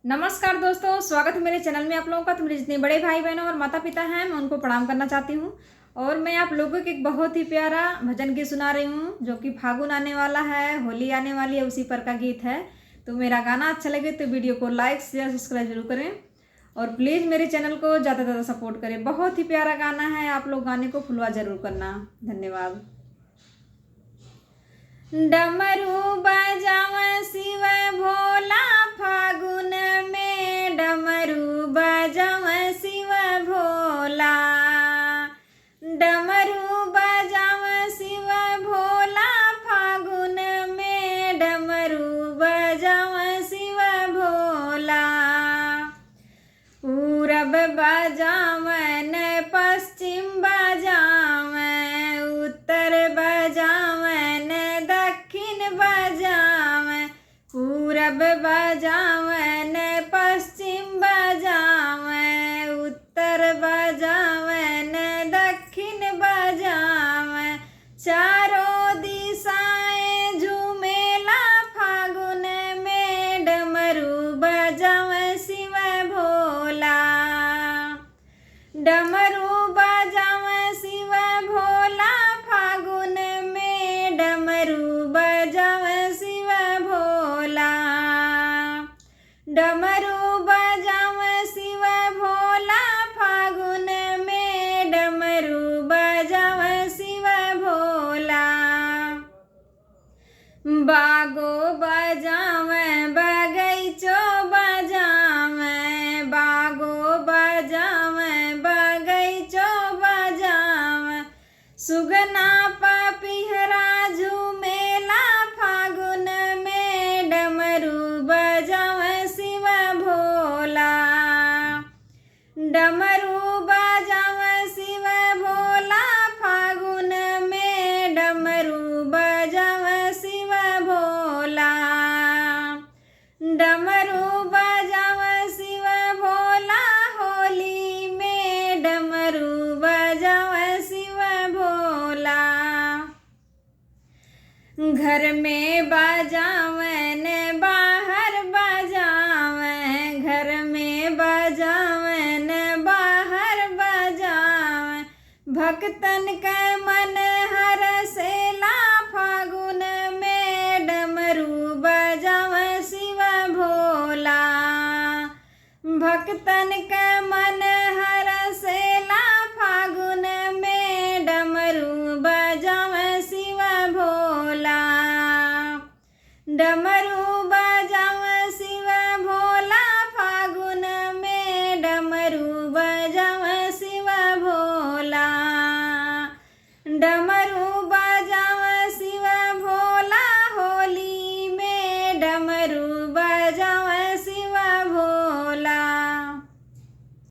नमस्कार दोस्तों, स्वागत है मेरे चैनल में आप लोगों का। तो मेरे जितने बड़े भाई बहनों और माता पिता हैं, मैं उनको प्रणाम करना चाहती हूँ। और मैं आप लोगों को एक बहुत ही प्यारा भजन गीत सुना रही हूँ, जो कि फागुन आने वाला है, होली आने वाली है, उसी पर का गीत है। तो मेरा गाना अच्छा लगे तो वीडियो को लाइक शेयर सब्सक्राइब जरूर करें और प्लीज़ मेरे चैनल को ज़्यादा से ज़्यादा सपोर्ट करें। बहुत ही प्यारा गाना है, आप लोग गाने को फुलवा जरूर करना। धन्यवाद। डमरू बजाव शिव भोला, फागुन में डमरू बजाव शिव भोला। डमरू बजाव शिव भोला, फागुन में डमरू बजाव शिव भोला। पूरब बजावन पश्चिम बजावन, उत्तर बजावन दक्षिण बजावन। पूरब बजावन पश्चिम बजावन, उत्तर बजावन दक्षिण बजावन। चारों दिशाएं झूमेला, फागुन में डमरू बजाव शिव भोला। डमरू बजाव शिव भोला, फागुन में डमरू बजाव शिव भोला। डमरू बजाव शिव भोला, फागुन में डमरू बजाव शिव भोला। बागो बजावे बगैचो बजावे, बागो बजावे बगैचो बजावे। सुगना पपिहरा झूमेला, फागुन में डमरू बजावे शिव भोला। डमरू बजावे शिव भोला, फागुन में डमरू बजावे शिव भोला। डमरू बजावे शिव भोला, होली में डमरू बजावे शिव भोला। घर में बजावन बाहर बजावन, घर में बजावन बाहर बजावन। भक्तन का मन हरसेला, फागुन में डमरू बजाव शिव भोला। भक्तन का मन हरसेला, फागुन में डमरू बजाव शिव भोला। डमरू बजाव शिव भोला, फागुन में डमरू बजाव शिव भोला। डमरू बजाव शिव भोला, होली में डमरू